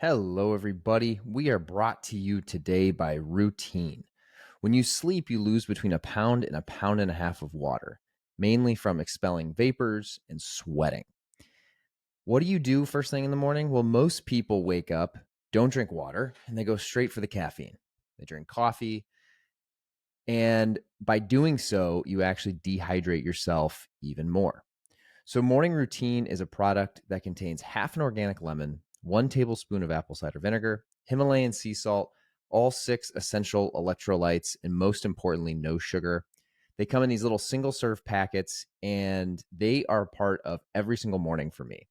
Hello, everybody. We are brought to you today by Routine. When you sleep, you lose between a pound and a pound and a half of water, mainly from expelling vapors and sweating. What do you do first thing in the morning? Well, most people wake up, don't drink water, and they go straight for the caffeine. They drink coffee, and by doing so, you actually dehydrate yourself even more. So, Morning Routine is a product that contains half an organic lemon, 1 tablespoon of apple cider vinegar, Himalayan sea salt, all 6 essential electrolytes, and most importantly, no sugar. They come in these little single serve packets, and they are part of every single morning for me.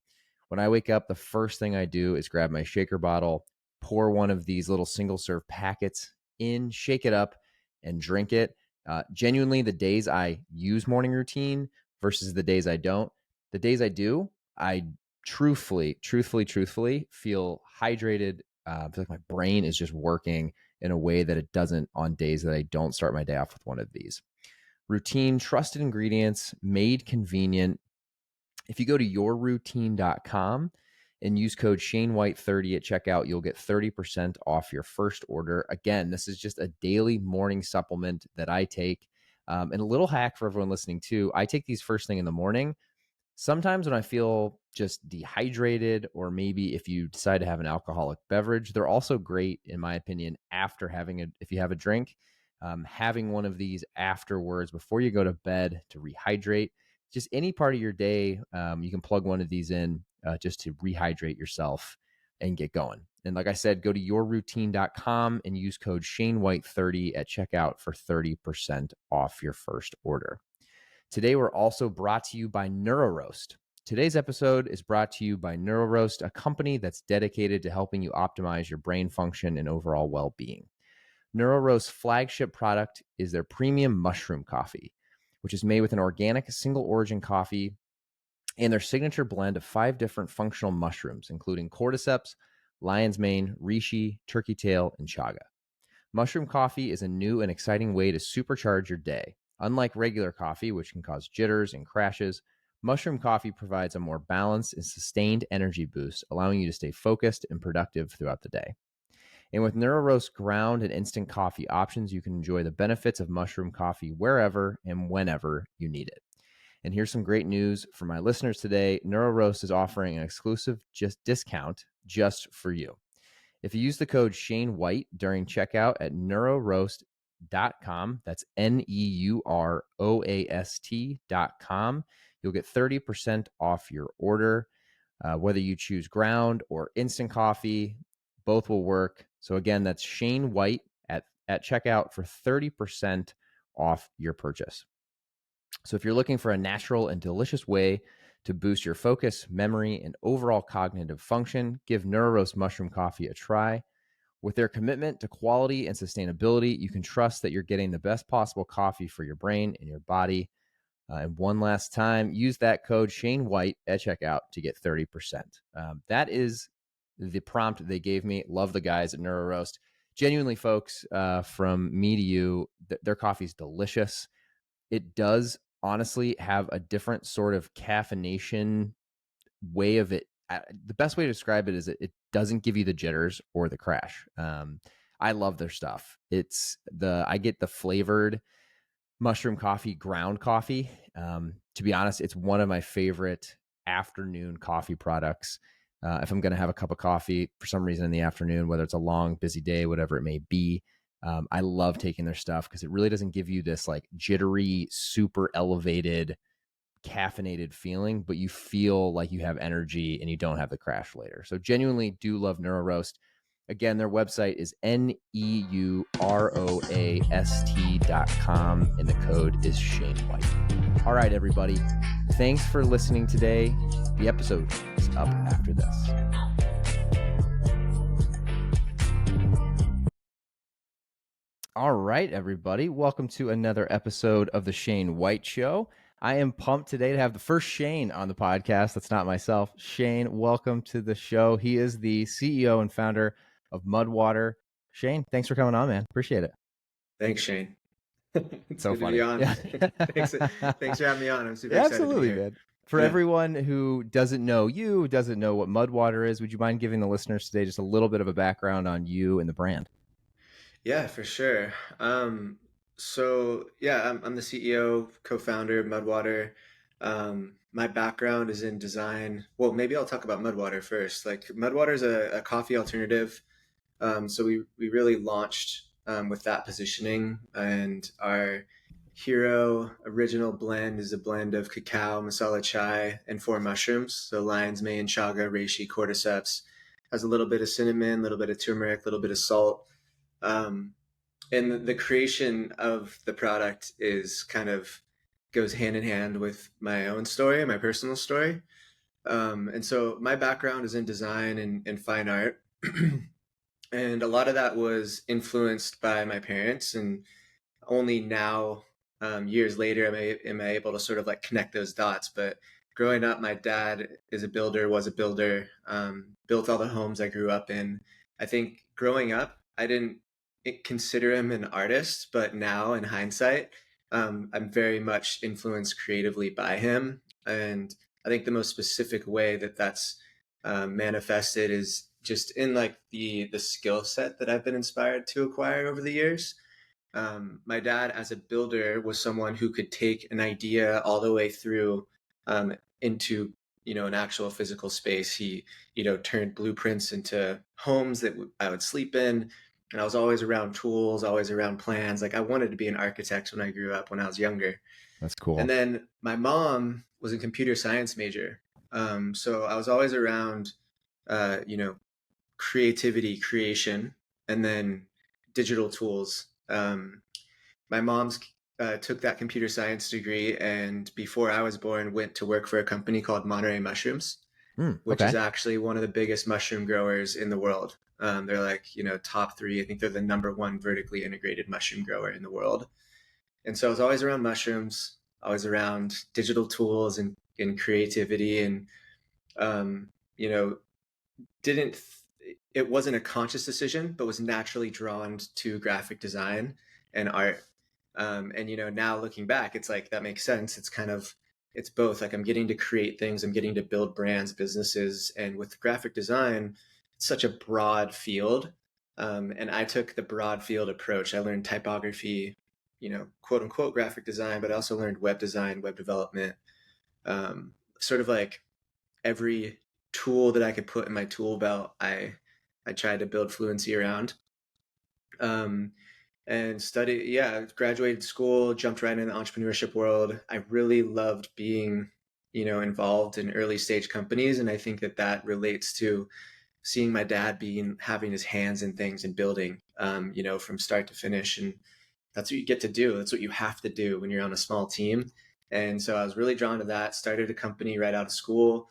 When I wake up, the first thing I do is grab my shaker bottle, pour one of these little single serve packets in, shake it up, and drink it. Genuinely, the days I use Morning Routine versus the days I don't, the days I do, I truthfully feel hydrated. I feel like my brain is just working in a way that it doesn't on days that I don't start my day off with one of these. Routine, trusted ingredients, made convenient. If you go to yourroutine.com and use code ShaneWhite30 at checkout, you'll get 30% off your first order. Again, this is just a daily morning supplement that I take. And a little hack for everyone listening too, I take these first thing in the morning. Sometimes when I feel just dehydrated, or maybe if you decide to have an alcoholic beverage, they're also great, in my opinion, after if you have a drink, having one of these afterwards before you go to bed to rehydrate. Just any part of your day, you can plug one of these in just to rehydrate yourself and get going. And like I said, go to yourroutine.com and use code ShaneWhite30 at checkout for 30% off your first order. Today, we're also brought to you by NeuroRoast. Today's episode is brought to you by NeuroRoast, a company that's dedicated to helping you optimize your brain function and overall well-being. NeuroRoast's flagship product is their premium mushroom coffee, which is made with an organic single origin coffee and their signature blend of 5 different functional mushrooms, including cordyceps, lion's mane, reishi, turkey tail, and chaga. Mushroom coffee is a new and exciting way to supercharge your day. Unlike regular coffee, which can cause jitters and crashes, mushroom coffee provides a more balanced and sustained energy boost, allowing you to stay focused and productive throughout the day. And with NeuroRoast ground and instant coffee options, you can enjoy the benefits of mushroom coffee wherever and whenever you need it. And here's some great news for my listeners today. NeuroRoast is offering an exclusive discount just for you. If you use the code Shane White during checkout at neuroroast.com, that's NEUROAST.com, you'll get 30% off your order. Whether you choose ground or instant coffee, both will work. So again, that's Shane White at checkout for 30% off your purchase. So if you're looking for a natural and delicious way to boost your focus, memory, and overall cognitive function, give NeuroRoast mushroom coffee a try. With their commitment to quality and sustainability, you can trust that you're getting the best possible coffee for your brain and your body. And one last time, use that code Shane White at checkout to get 30%. That is the prompt they gave me. Love the guys at NeuroRoast. Genuinely, folks, from me to you, their coffee is delicious. It does honestly have a different sort of caffeination way of it. The best way to describe it is it doesn't give you the jitters or the crash. I love their stuff. I get the flavored mushroom coffee, ground coffee. To be honest, it's one of my favorite afternoon coffee products. If I'm going to have a cup of coffee for some reason in the afternoon, whether it's a long, busy day, whatever it may be, I love taking their stuff because it really doesn't give you this like jittery, super elevated, caffeinated feeling, but you feel like you have energy and you don't have the crash later. So genuinely do love NeuroRoast. Again, their website is NEUROAST.com and the code is Shane White. All right, everybody. Thanks for listening today. The episode is up after this. All right, everybody. Welcome to another episode of the Shane White Show. I am pumped today to have the first Shane on the podcast. That's not myself. Shane, welcome to the show. He is the CEO and founder of MudWTR. Shane, thanks for coming on, man. Appreciate it. Thanks, Shane. It's So good funny. to be on. Yeah. Thanks for having me on. I'm super excited to be Absolutely, here. man. For Yeah. everyone who doesn't know you, doesn't know what MudWTR is, would you mind giving the listeners today just a little bit of a background on you and the brand? Yeah, for sure. I'm the CEO, co-founder of MudWTR. My background is in design. Well, maybe I'll talk about MudWTR first. Like MudWTR is a coffee alternative. So we really launched with that positioning, and our hero original blend is a blend of cacao, masala chai, and four mushrooms. So lion's mane, chaga, reishi, cordyceps. Has a little bit of cinnamon, a little bit of turmeric, a little bit of salt. Um, and the creation of the product is kind of goes hand in hand with my own story, my personal story. And so my background is in design and fine art. And a lot of that was influenced by my parents, and only now, years later, am I able to sort of like connect those dots. But growing up, my dad is a builder, was a builder, built all the homes I grew up in. I think growing up, I didn't consider him an artist, but now in hindsight, I'm very much influenced creatively by him. And I think the most specific way that that's manifested is just in like the skill set that I've been inspired to acquire over the years. My dad, as a builder, was someone who could take an idea all the way through into an actual physical space. He turned blueprints into homes that I would sleep in, and I was always around tools, always around plans. Like I wanted to be an architect when I grew up, when I was younger. That's And cool. then my mom was a computer science major, so I was always around, you know, creativity, creation, and then digital tools. My mom's took that computer science degree, and before I was born, went to work for a company called Monterey Mushrooms, which is Okay. actually one of the biggest mushroom growers in the world. They're like, top three. I think they're the number one vertically integrated mushroom grower in the world. And so I was always around mushrooms, always around digital tools and creativity, and um, you know, didn't it wasn't a conscious decision, but was naturally drawn to graphic design and art. And now looking back, it's like that makes sense. It's both. Like I'm getting to create things, I'm getting to build brands, businesses, and with graphic design, it's such a broad field. And I took the broad field approach. I learned typography, quote unquote graphic design, but I also learned web design, web development, sort of like every tool that I could put in my tool belt, I tried to build fluency around. Um, and graduated school, jumped right in the entrepreneurship world. I really loved being, involved in early stage companies, and I think that relates to seeing my dad being having his hands in things and building, from start to finish. And that's what you get to do. That's what you have to do when you're on a small team. And so I was really drawn to that. Started a company right out of school,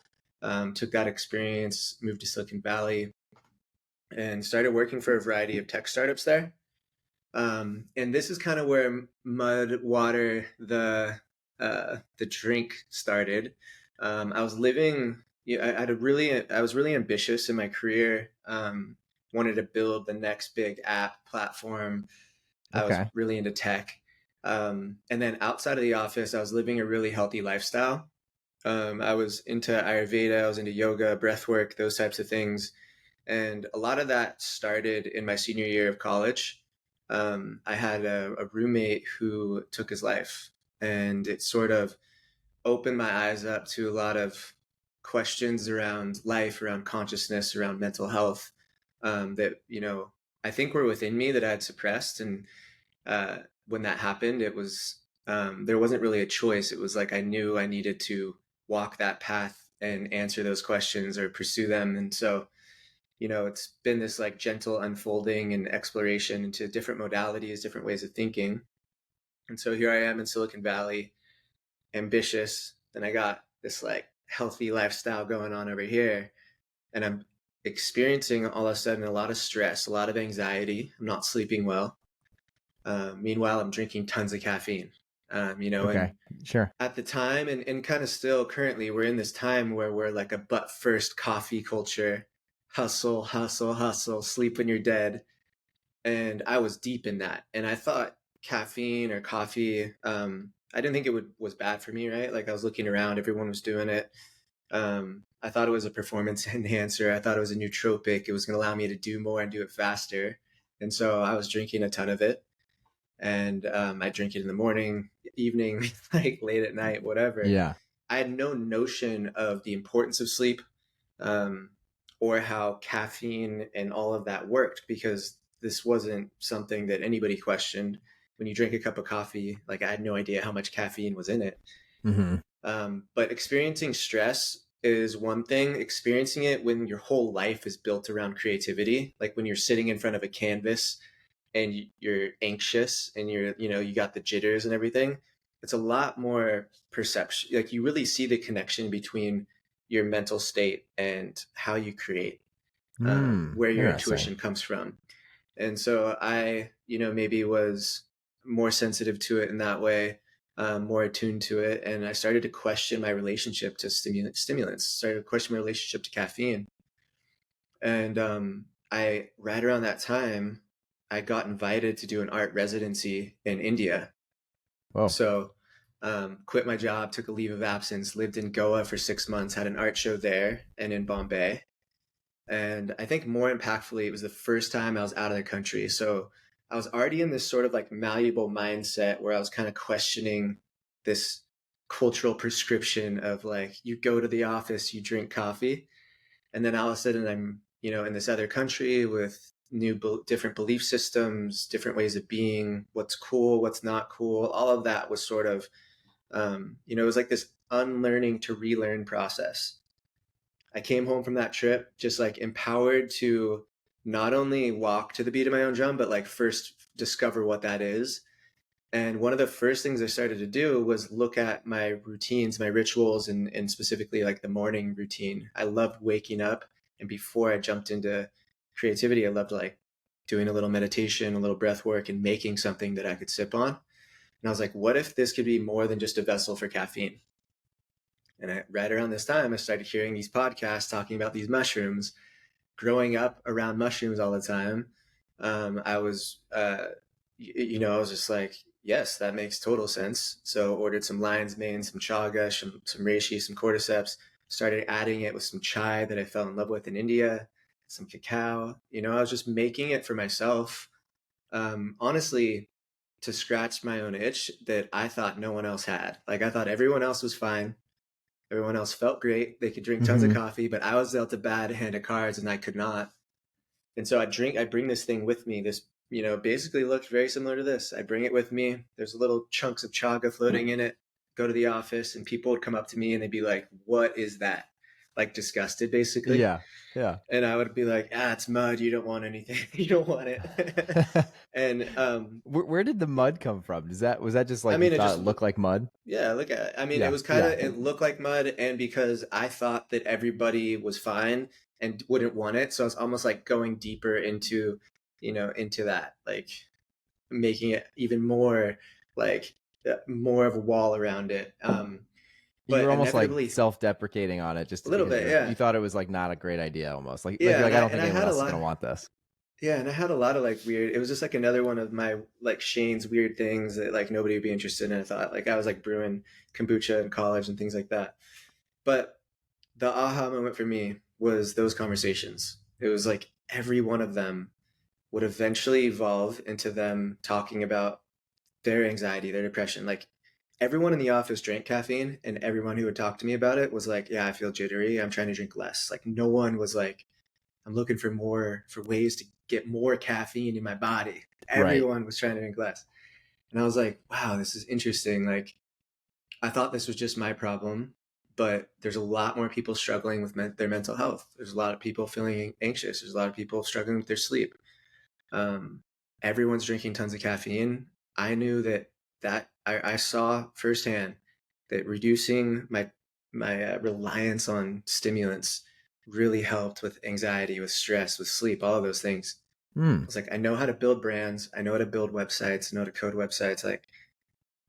took that experience, moved to Silicon Valley, and started working for a variety of tech startups there. And this is kind of where MudWTR, the drink, started. I was living. I was really ambitious in my career. Wanted to build the next big app platform. I was Okay. really into tech. And then outside of the office, I was living a really healthy lifestyle. I was into Ayurveda, I was into yoga, breath work, those types of things. And a lot of that started in my senior year of college. I had a roommate who took his life, and it sort of opened my eyes up to a lot of questions around life, around consciousness, around mental health, that, I think were within me that I had suppressed. And uh, when that happened, it was there wasn't really a choice. It was like I knew I needed to walk that path and answer those questions or pursue them. And so, it's been this like gentle unfolding and exploration into different modalities, different ways of thinking. And so here I am in Silicon Valley, ambitious, and I got this like healthy lifestyle going on over here, and I'm experiencing all of a sudden a lot of stress, a lot of anxiety. I'm not sleeping well. Meanwhile, I'm drinking tons of caffeine. And Okay. Sure. at the time, and kind of still currently, we're in this time where we're like a butt first coffee culture, hustle, hustle, hustle, sleep when you're dead. And I was deep in that. And I thought caffeine or coffee, I didn't think was bad for me, right? Like I was looking around, everyone was doing it. I thought it was a performance enhancer. I thought it was a nootropic. It was going to allow me to do more and do it faster. And so I was drinking a ton of it. And I drink it in the morning, evening, like late at night, whatever. Yeah. I had no notion of the importance of sleep, um, or how caffeine and all of that worked, because this wasn't something that anybody questioned. When you drink a cup of coffee, like I had no idea how much caffeine was in it. Hmm. But experiencing stress is one thing. Experiencing it when your whole life is built around creativity, like when you're sitting in front of a canvas and you're anxious and you got the jitters and everything, it's a lot more perception. Like you really see the connection between your mental state and how you create, where your Interesting. intuition comes from. And so I, maybe was more sensitive to it in that way, more attuned to it. And I started to question my relationship to stimulants, started to question my relationship to caffeine. And right around that time, I got invited to do an art residency in India. Oh, So quit my job, took a leave of absence, lived in Goa for 6 months, had an art show there and in Bombay. And I think more impactfully, it was the first time I was out of the country. So I was already in this sort of like malleable mindset where I was kind of questioning this cultural prescription of like, you go to the office, you drink coffee, and then all of a sudden I'm, in this other country with different belief systems, different ways of being, what's cool, what's not cool. All of that was sort of, it was like this unlearning to relearn process. I came home from that trip just like empowered to not only walk to the beat of my own drum, but like first discover what that is. And one of the first things I started to do was look at my routines, my rituals, and specifically like the morning routine. I loved waking up. And before I jumped into creativity, I loved like doing a little meditation, a little breath work, and making something that I could sip on. And I was like, what if this could be more than just a vessel for caffeine? And right around this time, I started hearing these podcasts talking about these mushrooms. Growing up around mushrooms all the time, I was, I was just like, yes, that makes total sense. So ordered some lion's mane, some chaga, some reishi, some cordyceps. Started adding it with some chai that I fell in love with in India, some cacao. I was just making it for myself. Honestly, to scratch my own itch that I thought no one else had. Like I thought everyone else was fine. Everyone else felt great. They could drink tons of hmm coffee, but I was dealt a bad hand of cards and I could not. And so I bring this thing with me. This, basically looked very similar to this. I bring it with me. There's little chunks of chaga floating in it. Go to the office and people would come up to me and they'd be like, "What is that?" Like disgusted, basically. yeah, yeah. And I would be like, it's mud. You don't want anything. You don't want it. And Where did the mud come from? Was that just I like you mean, it thought just it looked. looked like mud? Yeah, look at it. I mean, it Yeah, was kind of, yeah, it looked like mud, and because I thought that everybody was fine and wouldn't want it, so I was almost like going deeper into, into that, like making it even more like more of a wall around it. you But were almost like inevitably, self-deprecating on it a just little because bit, you yeah, thought it was like not a great idea almost. Like yeah, you're and like I I don't and think I anyone had a else is lot. gonna want this. Yeah, and I had a lot of like weird. It was just like another one of my like Shane's weird things that like nobody would be interested in. I thought like I was like brewing kombucha in college and things like that. But the aha moment for me was those conversations. It was like every one of them would eventually evolve into them talking about their anxiety, their depression. Like everyone in the office drank caffeine, and everyone who would talk to me about it was like, "Yeah, I feel jittery. I'm trying to drink less." Like no one was like, "I'm looking for ways to get more caffeine in my body." Right. Everyone was trying to drink less. And I was like, wow, this is interesting. Like I thought this was just my problem, but there's a lot more people struggling with their mental health. There's a lot of people feeling anxious. There's a lot of people struggling with their sleep. Um, Everyone's drinking tons of caffeine. I knew I saw firsthand that reducing my reliance on stimulants really helped with anxiety, with stress, with sleep, all of those things. I Hmm. was like, I know how to build brands. I know how to build websites. I know how to code websites. Like,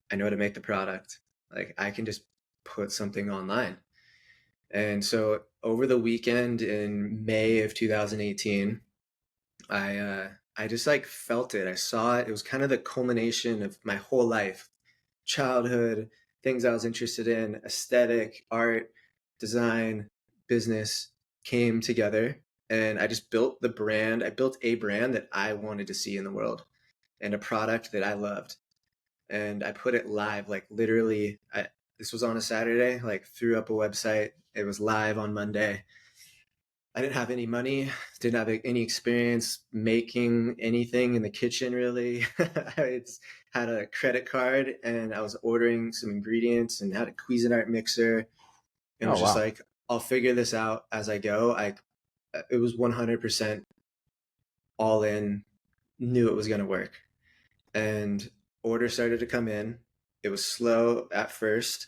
I know how to make the product. Like, I can just put something online. And so over the weekend in May of 2018, I just like felt it. I saw it. It was kind of the culmination of my whole life. childhood, things I was interested in, aesthetic, art, design, business came together. And I just built the brand. I built a brand that I wanted to see in the world and a product that I loved. And I put it live, like literally, this was on a Saturday, like threw up a website. It was live on Monday. I didn't have any money, didn't have any experience making anything in the kitchen really. I just had a credit card and I was ordering some ingredients and had a Cuisinart mixer and Oh, was just wow. like, I'll figure this out as I go. It was 100% all in, knew it was going to work. And orders started to come in. It was slow at first,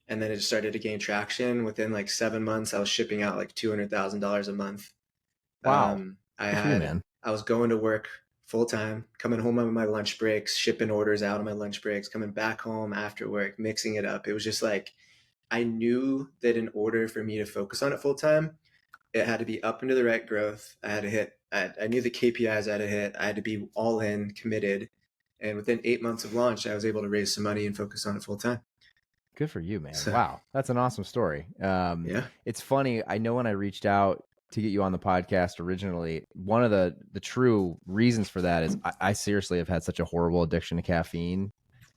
and then it started to gain traction. Within like 7 months, I was shipping out like $200,000 a month. Wow. I Good for you, had man. I was going to work full time, coming home on my lunch breaks, shipping orders out on my lunch breaks, coming back home after work, mixing it up. It was just like I knew that in order for me to focus on it full time, it had to be up into the right growth. I had to hit. I knew the KPIs I had to hit. I had to be all in, committed. And within 8 months of launch, I was able to raise some money and focus on it full time. Good for you, man. So Wow. That's an awesome story. yeah, It's funny. I know when I reached out to get you on the podcast originally, one of the true reasons for that is I seriously have had such a horrible addiction to caffeine,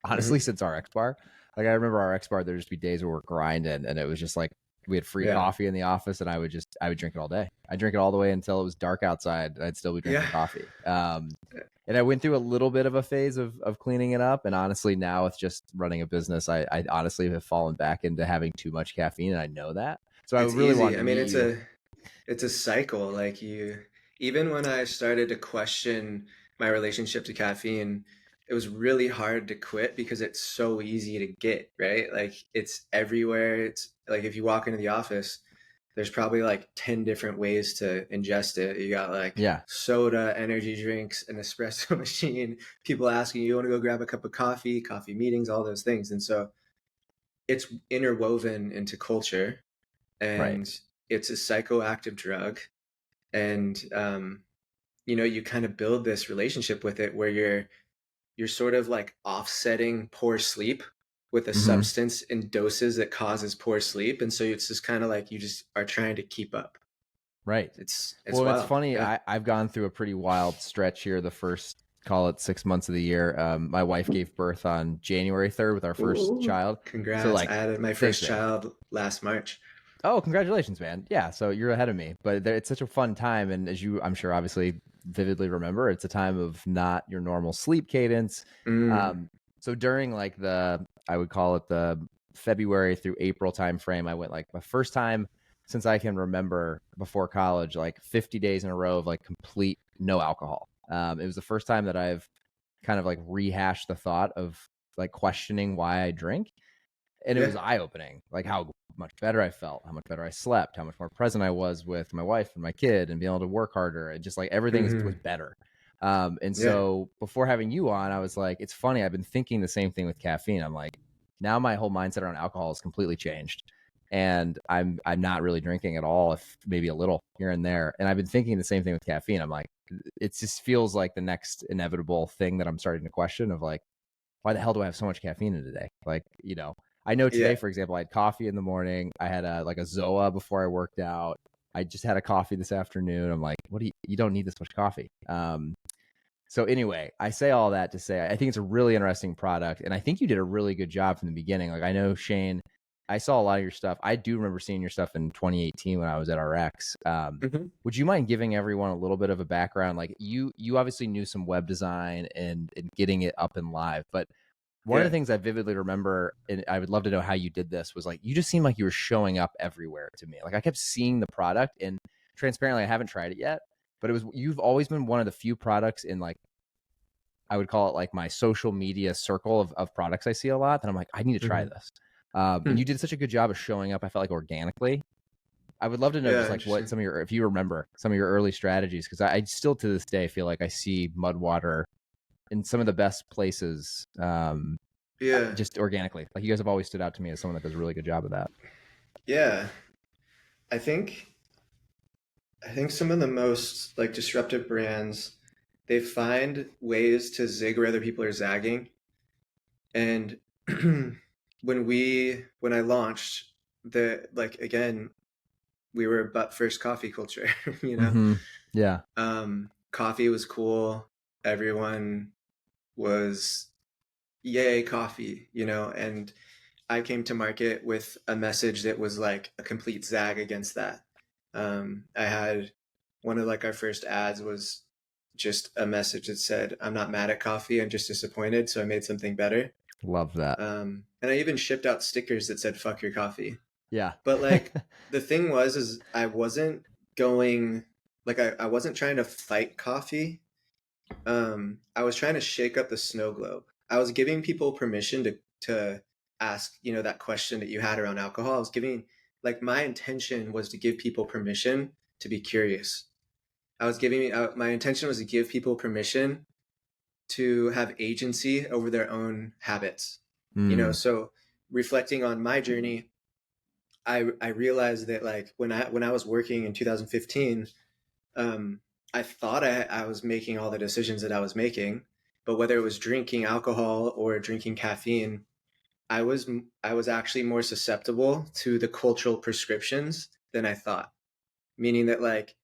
honestly, hmm since our X bar. Like I remember our X bar, there'd just be days where we're grinding and it was just like we had free yeah, coffee in the office and I would drink it all day. I'd drink it all the way until it was dark outside and I'd still be yeah, drinking coffee. And I went through a little bit of a phase of cleaning it up. And honestly, now with just running a business, I honestly have fallen back into having too much caffeine. And I know that. So I it's really wanted easy. to I mean, meet you. it's a cycle. Even when I started to question my relationship to caffeine, it was really hard to quit because it's so easy to get, right? Like it's everywhere. It's like if you walk into the office, there's probably like 10 different ways to ingest it. You got like Yeah. soda, energy drinks, an espresso machine, people asking you want to go grab a cup of coffee, coffee meetings, all those things. And so it's interwoven into culture Right. and it's a psychoactive drug. And you kind of build this relationship with it where you're sort of like offsetting poor sleep with a Hmm. substance in doses that causes poor sleep, and so it's just kind of like you just are trying to keep up. Right. It's Well, it's wild. funny. Yeah. I've gone through a pretty wild stretch here. The first, call it 6 months of the year. My wife gave birth on January 3rd with our first Ooh, child. So congrats. like, I had my thanks, first man. child last March. Oh, congratulations, man. Yeah, so you're ahead of me. But it's such a fun time. And as you, I'm sure, obviously vividly remember, it's a time of not your normal sleep cadence. Mm, Um, so during like I would call it the February through April timeframe, I went like my first time since I can remember before college, like 50 days in a row of like complete no alcohol. It was the first time that I've kind of like rehashed the thought of like questioning why I drink, and it yeah. was eye opening, like how much better I felt, how much better I slept, how much more present I was with my wife and my kid, and being able to work harder, and just like everything was hmm better. And Yeah. so before having you on, I was like, it's funny. I've been thinking the same thing with caffeine. I'm like, now my whole mindset around alcohol has completely changed, and I'm not really drinking at all, if maybe a little here and there. And I've been thinking the same thing with caffeine. I'm like, it just feels like the next inevitable thing that I'm starting to question of like, why the hell do I have so much caffeine in a day? Like, I know today, Yeah. for example, I had coffee in the morning. I had a Zoa before I worked out. I just had a coffee this afternoon. I'm like, what you don't need this much coffee. So anyway, I say all that to say, I think it's a really interesting product. And I think you did a really good job from the beginning. Like I know Shane, I saw a lot of your stuff. I do remember seeing your stuff in 2018 when I was at RX. hmm Would you mind giving everyone a little bit of a background? Like you obviously knew some web design and getting it up and live, but one of the Yeah. things I vividly remember, and I would love to know how you did this, was like you just seemed like you were showing up everywhere to me. Like I kept seeing the product, and transparently, I haven't tried it yet, but you've always been one of the few products in like I would call it like my social media circle of products I see a lot that I'm like, I need to try hmm this. And Hmm. you did such a good job of showing up. I felt like organically. I would love to know just Yeah. like what Interesting. some of your, if you remember some of your early strategies, because I still to this day feel like I see MudWTR in some of the best places, Yeah. just organically. Like you guys have always stood out to me as someone that does a really good job of that. Yeah. I think I think some of the most like disruptive brands, they find ways to zig where other people are zagging. And when I launched, the like again, we were but first coffee culture, you know. Mm-hmm. Yeah. Coffee was cool. Everyone was yay coffee, you know, and I came to market with a message that was like a complete zag against that. I had one of like our first ads was just a message that said, "I'm not mad at coffee, I'm just disappointed, so I made something better." Love that. And I even shipped out stickers that said "fuck your coffee." Yeah. But like the thing was, is I wasn't going like I wasn't trying to fight coffee. I was trying to shake up the snow globe. I was giving people permission to ask, you know, that question that you had around alcohol. I was giving like my intention was to give people permission to be curious. I was giving my intention was to give people permission to have agency over their own habits. You know, Mm, so reflecting on my journey, I realized that like when I was working in 2015, I thought I was making all the decisions that I was making, but whether it was drinking alcohol or drinking caffeine, I was actually more susceptible to the cultural prescriptions than I thought. Meaning that like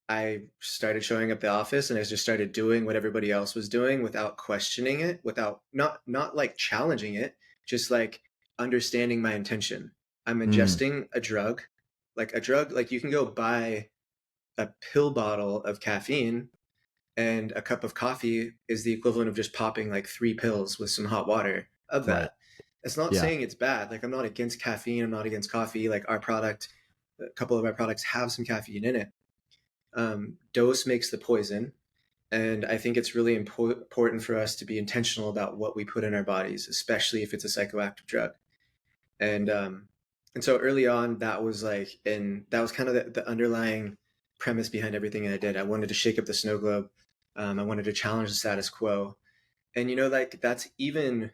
I started showing up at the office and I just started doing what everybody else was doing without questioning it, without not like challenging it, just like understanding my intention. I'm mm, ingesting a drug like you can go buy a pill bottle of caffeine and a cup of coffee is the equivalent of just popping like 3 pills with some hot water of right. that. It's not Yeah. saying it's bad. Like I'm not against caffeine. I'm not against coffee. Like our product, a couple of our products have some caffeine in it. Dose makes the poison. And I think it's really important for us to be intentional about what we put in our bodies, especially if it's a psychoactive drug. And um, and so early on, that was like, and that was kind of the underlying premise behind everything I did. I wanted to shake up the snow globe. I wanted to challenge the status quo, and you know, like that's even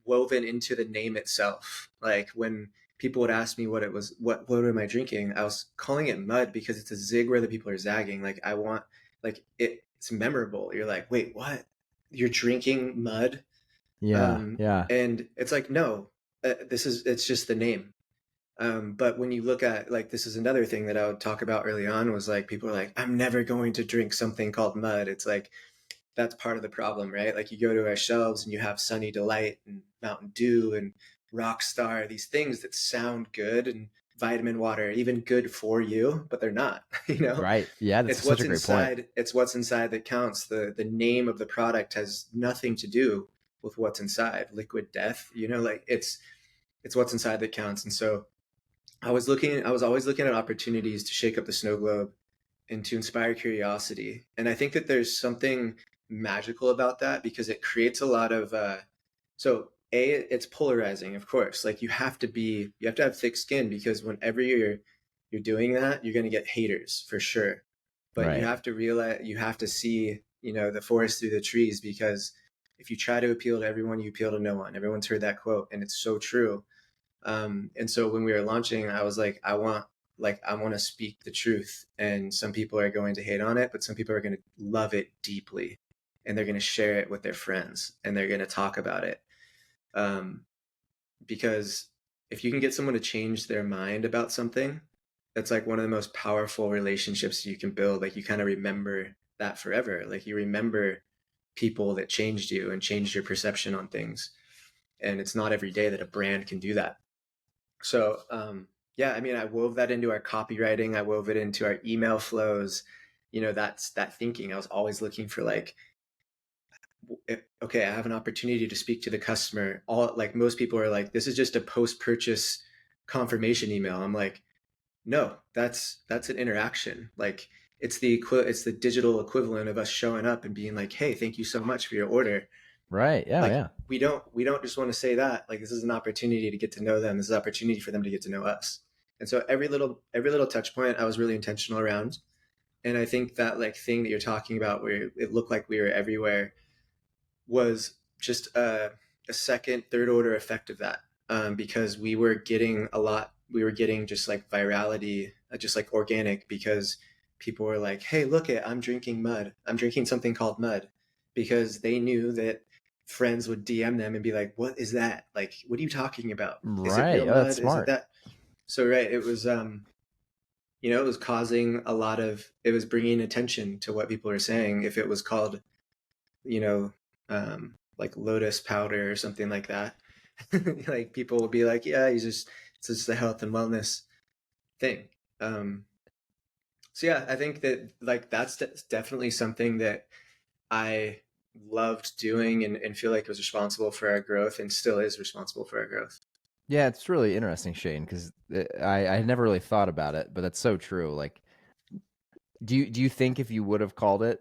woven into the name itself. Like when people would ask me what it was, what am I drinking? I was calling it mud because it's a zig where the people are zagging. Like I want, like it's memorable. You're like, wait, what? You're drinking mud? Yeah. Um, Yeah. and it's like, no, it's just the name. But when you look at like this is another thing that I would talk about early on was like people are like, I'm never going to drink something called mud. It's like that's part of the problem, right? Like you go to our shelves and you have Sunny Delight and Mountain Dew and Rockstar, these things that sound good and vitamin water, even good for you, but they're not, you know? Right. Yeah. That's It's such what's a great point. inside, it's what's inside that counts. The name of the product has nothing to do with what's inside. Liquid death, you know, like it's what's inside that counts. And so I was always looking at opportunities to shake up the snow globe and to inspire curiosity. And I think that there's something magical about that because it creates a lot of so a it's polarizing, of course. Like you have to have thick skin because whenever you're doing that, you're going to get haters for sure. But you Right. have to realize you have to see, you know, the forest through the trees because if you try to appeal to everyone, you appeal to no one. Everyone's heard that quote and it's so true. And so when we were launching, I was like I want to speak the truth, and some people are going to hate on it, but some people are going to love it deeply, and they're going to share it with their friends, and they're going to talk about it. Um, because if you can get someone to change their mind about something, that's like one of the most powerful relationships you can build. Like you kind of remember that forever. Like you remember people that changed you and changed your perception on things. And it's not every day that a brand can do that. So yeah, I mean, I wove that into our copywriting. I wove it into our email flows. You know, that's that thinking. I was always looking for like, okay, I have an opportunity to speak to the customer. All like most people are like, this is just a post-purchase confirmation email. I'm like, no, that's an interaction. Like it's the digital equivalent of us showing up and being like, hey, thank you so much for your order. Right. Yeah. Like Yeah. we don't just want to say that. Like this is an opportunity to get to know them. This is an opportunity for them to get to know us. And so every little touch point I was really intentional around. And I think that like thing that you're talking about where it looked like we were everywhere was just a second, third order effect of that. Because we were getting just like virality, just like organic because people were like, hey, look it, I'm drinking mud. I'm drinking something called mud because they knew that friends would DM them and be like, "What is that? Like, what are you talking about? Is it real Right. Oh, that's mud? Is it smart. that?" So right, it was it was causing a lot of, it was bringing attention to what people are saying. If it was called, you know, like lotus powder or something like that, like people would be like, yeah, it's just a health and wellness thing. Um, so yeah, I think that like definitely something that I loved doing and feel like it was responsible for our growth and still is responsible for our growth. Yeah, it's really interesting, Shane, because I had never really thought about it, but that's so true. Like, do you think if you would have called it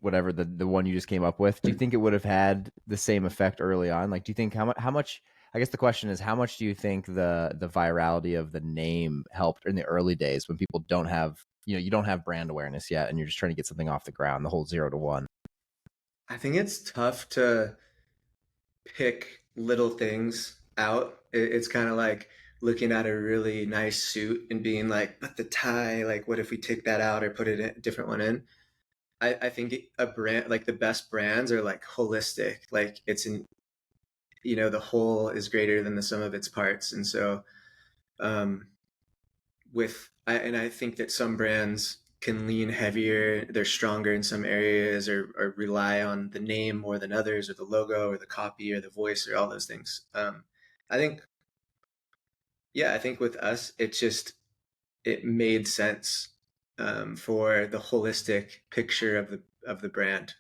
whatever the one you just came up with, do you think it would have had the same effect early on? Like, do you think how much? I guess the question is, how much do you think the virality of the name helped in the early days when people don't have, you don't have brand awareness yet, and you're just trying to get something off the ground, the whole 0 to 1. I think it's tough to pick little things out. It's kind of like looking at a really nice suit and being like, but the tie, like, what if we take that out or put a different one in? I think a brand, like the best brands are like holistic, like it's in, the whole is greater than the sum of its parts. And so, um, and I think that some brands can lean heavier, they're stronger in some areas, or rely on the name more than others, or the logo or the copy or the voice or all those things. I think, yeah, I think with us, it made sense, for the holistic picture of the brand.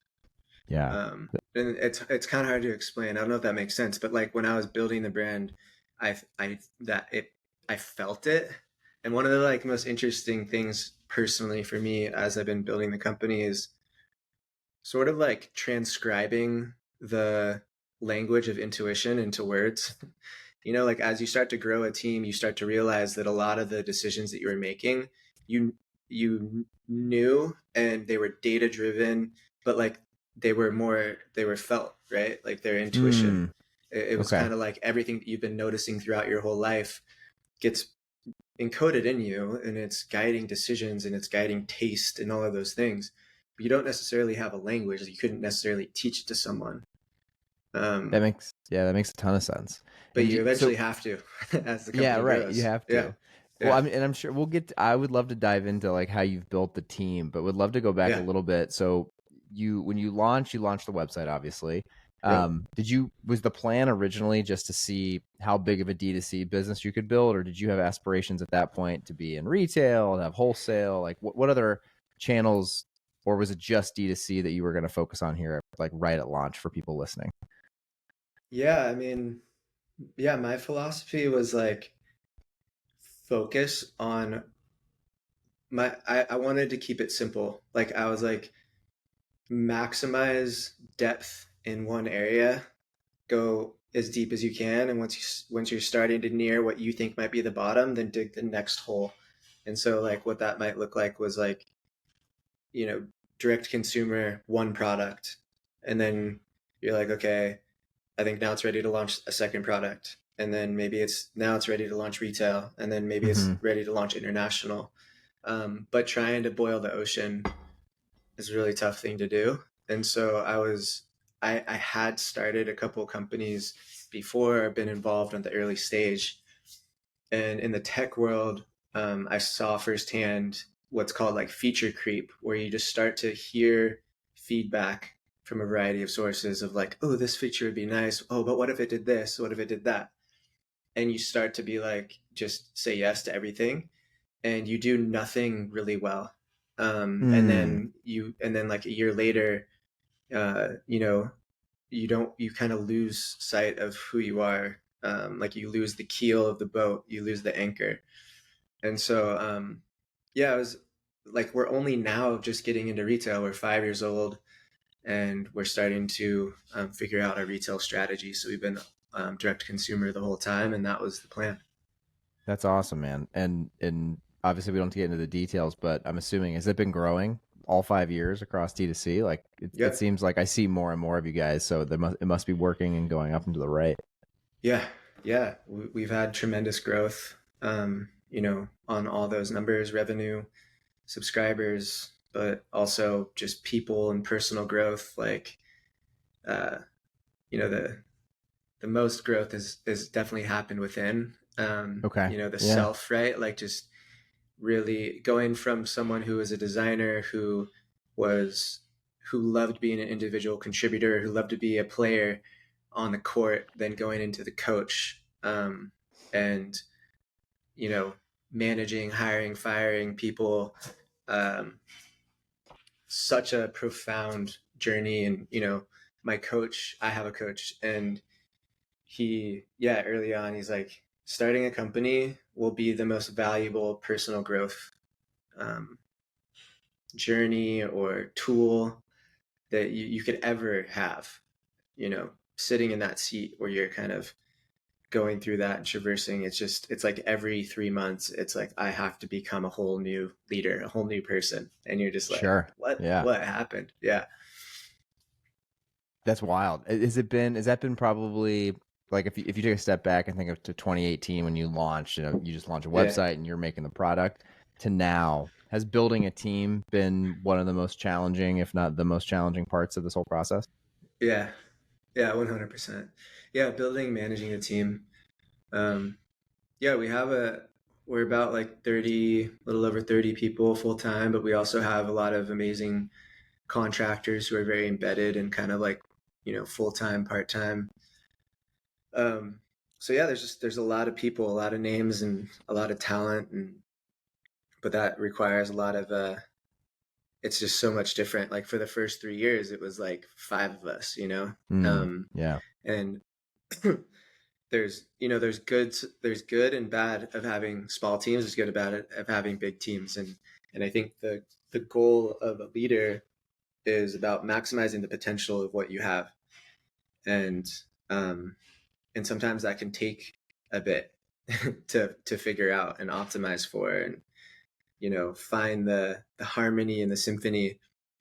Yeah. And it's kind of hard to explain. I don't know if that makes sense, but like when I was building the brand, I that it I felt it. And one of the like most interesting things personally for me as I've been building the company is sort of like transcribing the language of intuition into words. Like as you start to grow a team, you start to realize that a lot of the decisions that you were making, you you knew and they were data driven, but like they were felt, right? Like their intuition. Mm, It was okay. kind of like everything that you've been noticing throughout your whole life gets encoded in you, and it's guiding decisions and it's guiding taste and all of those things. But you don't necessarily have a language. You couldn't necessarily teach it to someone. That Um, makes yeah, that makes a ton of sense. but And you so eventually have to as the yeah, company right. You grows. have Yeah. to. Well, Yeah. I'm sure I would love to dive into like how you've built the team, but would love to go back a Yeah. little bit. So when you launched the website, obviously. Yep. Was the plan originally just to see how big of a D2C business you could build, or did you have aspirations at that point to be in retail, to have wholesale? Like what other channels, or was it just D2C that you were going to focus on here, like right at launch for people listening? Yeah. I mean, yeah, my philosophy was like focus on I wanted to keep it simple. Like I was like, maximize depth in one area, go as deep as you can, and once you're starting to near what you think might be the bottom, then dig the next hole. And so like what that might look like was like, you know direct consumer, one product, and then you're like, okay, I think now it's ready to launch a second product, and then maybe it's ready to launch retail, and then maybe it's Hmm. ready to launch international. But trying to boil the ocean is a really tough thing to do. And so I had started a couple of companies before, I've been involved on the early stage. And in the tech world, I saw firsthand what's called like feature creep, where you just start to hear feedback from a variety of sources of like, oh, this feature would be nice. Oh, but what if it did this? What if it did that? And you start to be like, just say yes to everything, and you do nothing really well. Mm. And then like a year later, uh, you know, you kind of lose sight of who you are. Like you lose the keel of the boat, you lose the anchor. And so, yeah, it was like, we're only now just getting into retail. We're 5 years old, and we're starting to figure out our retail strategy. So we've been direct to consumer the whole time, and that was the plan. That's awesome, man. And obviously we don't have to get into the details, but I'm assuming has it been growing all 5 years across D2C? Like it Yep. seems like I see more and more of you guys, so it must be working and going up and to the right. Yeah. Yeah. We've had tremendous growth, on all those numbers, revenue, subscribers, but also just people and personal growth. Like, uh, the most growth is definitely happened within, Okay. the Yeah. self, right? Like just really going from someone who was a designer was who loved being an individual contributor, who loved to be a player on the court, then going into the coach, and you know managing, hiring, firing people, um, such a profound journey. And my coach, I have a coach, and early on he's like, starting a company will be the most valuable personal growth um, journey or tool that you could ever have. Sitting in that seat where you're kind of going through that and traversing, it's like every 3 months it's like, I have to become a whole new leader, a whole new person, and you're just like, Sure. what Yeah. what happened? Yeah. That's wild. Has that been probably like if you take a step back and think of to 2018 when you launched, you just launched a Yeah. website and you're making the product to now, has building a team been one of the most challenging, if not the most challenging parts of this whole process? Yeah. Yeah, 100%. Yeah, building, managing a team. um yeah, we're about like 30, a little over 30 people full time, but we also have a lot of amazing contractors who are very embedded and kind of like, full time, part time. Um, so yeah, there's a lot of people, a lot of names, and a lot of talent, and but that requires a lot of it's just so much different. Like for the first 3 years, it was like five of us, Mm, um, yeah, and there's good and bad of having small teams. There's good and bad of having big teams, and I think the goal of a leader is about maximizing the potential of what you have, and um, and sometimes that can take a bit to figure out and optimize for, and find the harmony and the symphony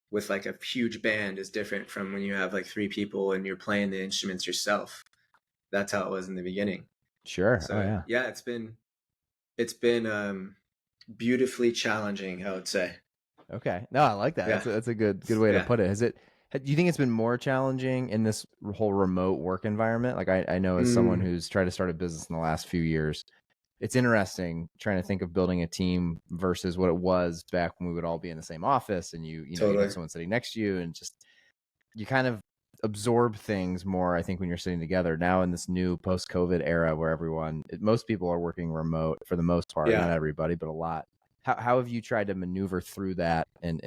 with like a huge band is different from when you have like three people and you're playing the instruments yourself. That's how it was in the beginning. sure. Oh So yeah. yeah, it's been beautifully challenging, I would say. Okay. No, I like that. Yeah. That's a good way to Yeah. put it. Do you think it's been more challenging in this whole remote work environment? Like I know as someone Mm, who's tried to start a business in the last few years, it's interesting trying to think of building a team versus what it was back when we would all be in the same office and you'd have totally. someone sitting next to you and just you kind of absorb things more, I think, when you're sitting together. Now in this new post-COVID era where most people are working remote for the most part, not Yeah. everybody, but a lot. How have you tried to maneuver through that and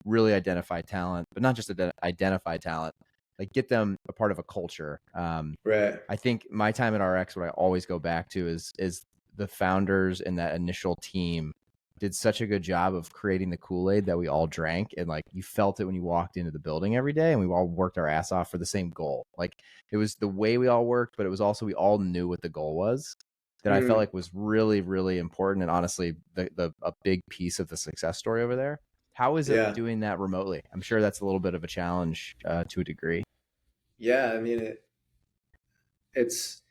really identify talent, but not just identify talent, like get them a part of a culture? Right. I think my time at RX, what I always go back to is the founders and that initial team did such a good job of creating the Kool-Aid that we all drank, and like you felt it when you walked into the building every day, and we all worked our ass off for the same goal. Like it was the way we all worked, but it was also we all knew what the goal was, that I felt Mm, like was really really important, and honestly the a big piece of the success story over there. How is it yeah. doing that remotely? I'm sure that's a little bit of a challenge to a degree. Yeah. I mean, it's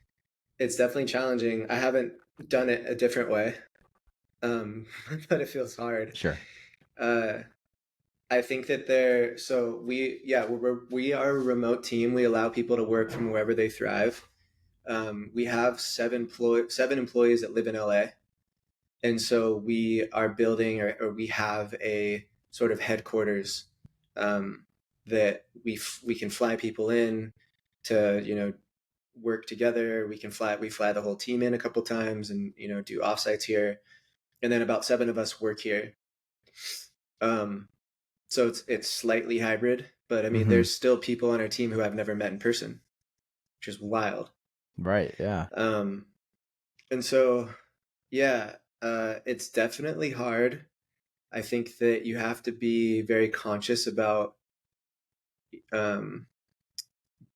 it's definitely challenging. I haven't done it a different way, but it feels hard. Sure. Uh, I think that we are a remote team. We allow people to work from wherever they thrive. We have seven employees that live in LA, and so we are building, or we have a sort of headquarters, that we can fly people in to work together. We fly the whole team in a couple times, and do offsites here, and then about seven of us work here. Um, so it's slightly hybrid, but I mean, Mm-hmm. there's still people on our team who I've never met in person, which is wild. Right. Yeah. Um, and so, yeah, it's definitely hard. I think that you have to be very conscious about um,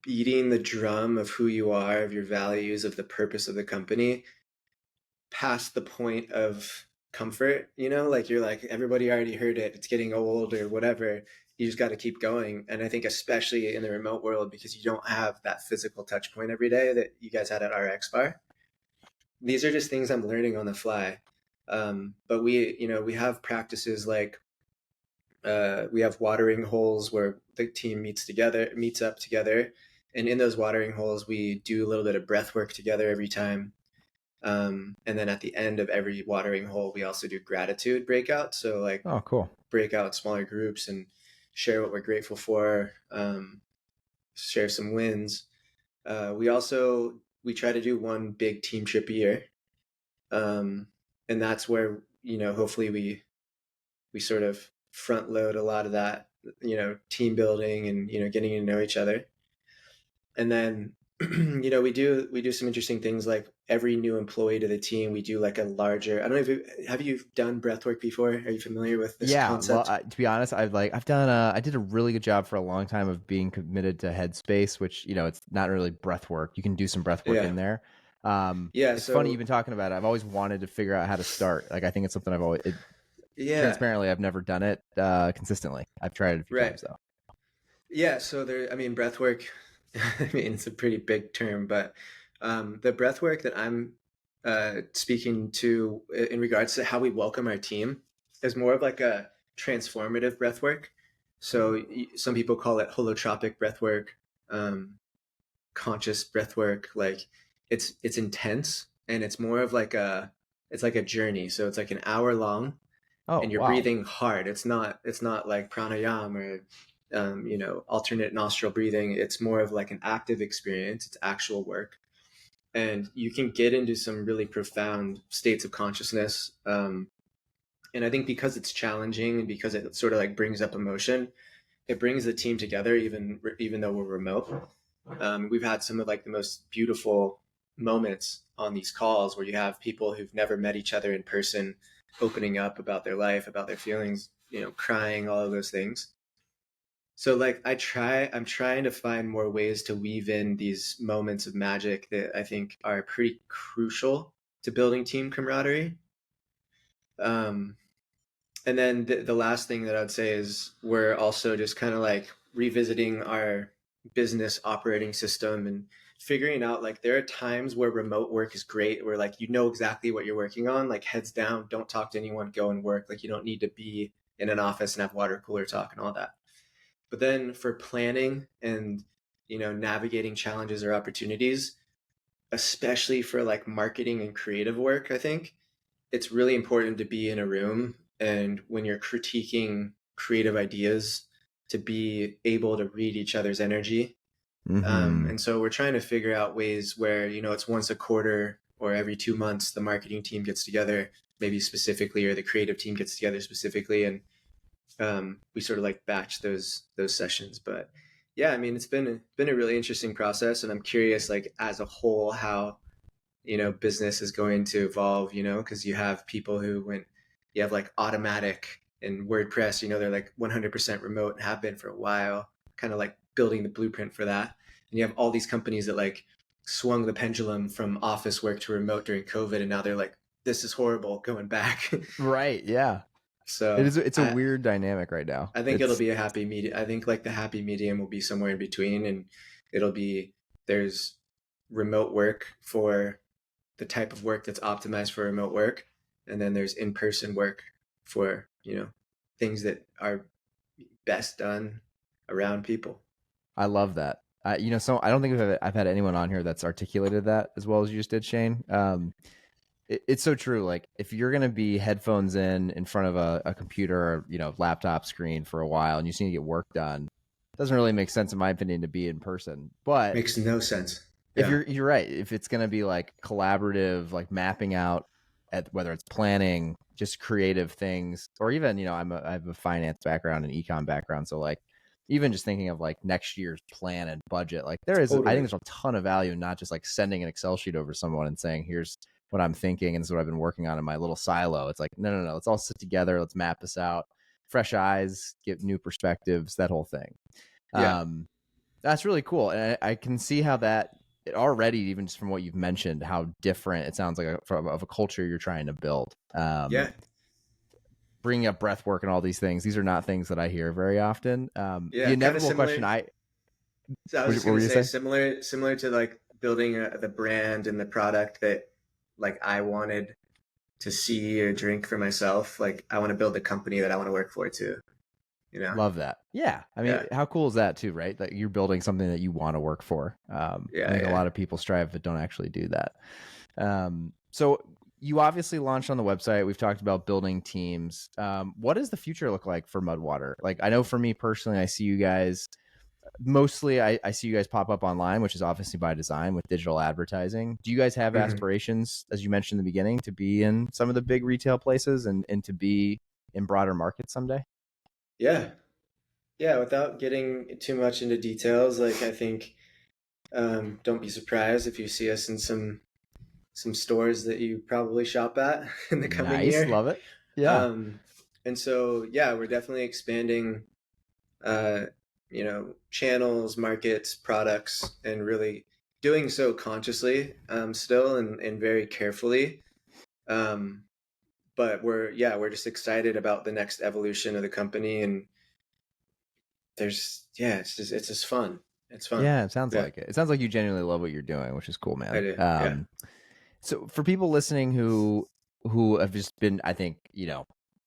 beating the drum of who you are, of your values, of the purpose of the company, past the point of comfort. Like you're like, everybody already heard it, it's getting old or whatever. You just got to keep going. And I think especially in the remote world, because you don't have that physical touch point every day that you guys had at RX Bar, these are just things I'm learning on the fly. But we have practices like, we have watering holes where the team meets up together, And in those watering holes, we do a little bit of breath work together every time. And then at the end of every watering hole, we also do gratitude breakout. So like Oh, cool. break out smaller groups and share what we're grateful for, share some wins. We try to do one big team trip a year, and that's where hopefully we sort of front load a lot of that, team building and getting to know each other. And then we do some interesting things, like every new employee to the team, we do like a larger, I don't know if have you done breathwork before? Are you familiar with this Yeah, well, concept? to be honest, I've done I did a really good job for a long time of being committed to Headspace, which it's not really breath work. You can do some breath work Yeah. in there. Yeah. It's funny you've So been talking about it. I've always wanted to figure out how to start. Like I think it's something I've always yeah. transparently I've never done it consistently. I've tried it a few Right. times though. Yeah, so I mean, breath work, I mean, it's a pretty big term, but the breath work that I'm speaking to in regards to how we welcome our team is more of like a transformative breath work. So some people call it holotropic breath work, um, conscious breath work. Like it's intense, and it's more of like it's like a journey. So it's like an hour long, Oh, and you're wow. breathing hard. It's not like pranayama or alternate nostril breathing. It's more of like an active experience. It's actual work, and you can get into some really profound states of consciousness. And I think because it's challenging and because it sort of like brings up emotion, it brings the team together, even though we're remote. We've had some of like the most beautiful moments on these calls where you have people who've never met each other in person opening up about their life, about their feelings, crying, all of those things. So like I'm trying to find more ways to weave in these moments of magic that I think are pretty crucial to building team camaraderie. Um, and then the last thing that I'd say is we're also just kind of like revisiting our business operating system and figuring out, like, there are times where remote work is great, where like exactly what you're working on, like heads down, don't talk to anyone, go and work. Like you don't need to be in an office and have water cooler talk and all that. But then for planning and navigating challenges or opportunities, especially for like marketing and creative work, I think it's really important to be in a room, and when you're critiquing creative ideas, to be able to read each other's energy. Mm-hmm. And so we're trying to figure out ways where it's once a quarter or every 2 months the marketing team gets together, maybe specifically, or the creative team gets together specifically, and we sort of like batch those sessions. But yeah, I mean, it's been a really interesting process, and I'm curious, like, as a whole, how business is going to evolve, because you have people who, when you have like Automatic and WordPress, they're like 100% remote and have been for a while, kind of like building the blueprint for that. And you have all these companies that like swung the pendulum from office work to remote during COVID, and now they're like, this is horrible, going back. Right. Yeah. So It's a weird dynamic right now. I think it'll It's be a happy medium. I think like the happy medium will be somewhere in between, and it'll be, there's remote work for the type of work that's optimized for remote work, and then there's in-person work for things that are best done around people. I love that. So I don't think I've had anyone on here that's articulated that as well as you just did, Shane. It's so true. Like if you're gonna be headphones in front of a computer or laptop screen for a while and you just need to get work done, it doesn't really make sense in my opinion to be in person. But Makes no sense. if Yeah. you're right, if it's gonna be like collaborative, like mapping out at whether it's planning, just creative things, or even I have a finance background and econ background, so like even just thinking of like next year's plan and budget, like I think Totally. there's a ton of value in not just like sending an Excel sheet over to someone and saying here's what I'm thinking and this is what I've been working on in my little silo. It's like no, let's all sit together, let's map this out, fresh eyes, get new perspectives, that whole thing. Yeah. um that's really cool, and I can see how that it already, even just from what you've mentioned, how different it sounds like of a culture you're trying to build. Yeah. Bringing up breath work and all these things, these are not things that I hear very often. The Yeah. Kind of inevitable similar. question I So I was what just were gonna you say, say? similar to like building the brand and the product that like I wanted to see or drink for myself. Like I want to build a company that I want to work for too. you know? Love that. Yeah. I mean, Yeah. how cool is that too, right? That you're building something that you want to work for. I Yeah. think a Yeah. lot of people strive but don't actually do that. So you obviously launched on the website. We've talked about building teams. What does the future look like for MudWTR? Like, I know for me personally, I see you guys mostly. I see you guys pop up online, which is obviously by design with digital advertising. Do you guys have Hmm. aspirations, as you mentioned in the beginning, to be in some of the big retail places and to be in broader markets someday? Yeah. Yeah. Without getting too much into details, like I think, don't be surprised if you see us in some stores that you probably shop at in the coming Nice, year. love it. Yeah. Um, and so, yeah, we're definitely expanding, uh, channels, markets, products, and really doing so consciously, still and very carefully. Um, but we're just excited about the next evolution of the company, and it's just fun. It's fun. Yeah, it sounds Yeah, like it. It sounds like you genuinely love what you're doing, which is cool, I man. do. Yeah. So for people listening who have just been, I think,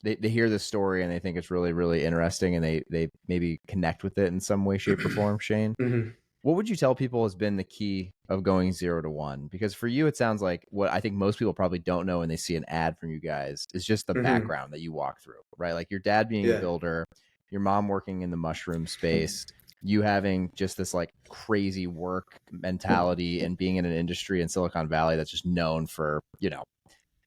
they hear this story and they think it's really, really interesting and they maybe connect with it in some way, shape, or form, Shane. Hmm. What would you tell people has been the key of going 0 to 1? Because for you, it sounds like what I think most people probably don't know when they see an ad from you guys is just the Hmm. background that you walk through, right? Like your dad being a Yeah. builder, your mom working in the mushroom space, you having just this like crazy work mentality and being in an industry in Silicon Valley that's just known for,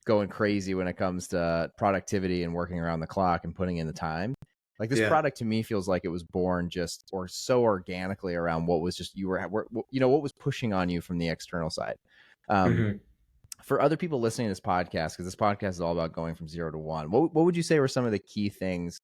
going crazy when it comes to productivity and working around the clock and putting in the time. Like this Yeah. product to me feels like it was born just or so organically around what was just what was pushing on you from the external side. Um, Hmm. for other people listening to this podcast, because this podcast is all about going from 0 to 1, what would you say were some of the key things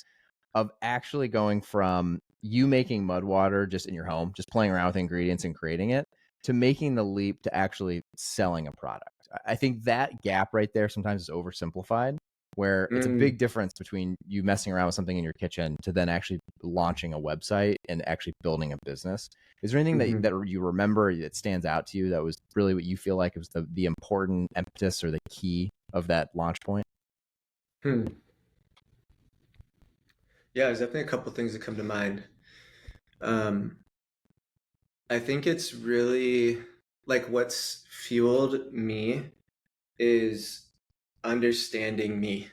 of actually going from you making mud water just in your home, just playing around with ingredients and creating it, to making the leap to actually selling a product? I think that gap right there sometimes is oversimplified, where it's a Mm. big difference between you messing around with something in your kitchen to then actually launching a website and actually building a business. Is there anything Hmm. that you remember that stands out to you that was really what you feel like was the important impetus or the key of that launch point? Hmm. Yeah, there's definitely a couple things that come to mind. Um, I think it's really like what's fueled me is understanding me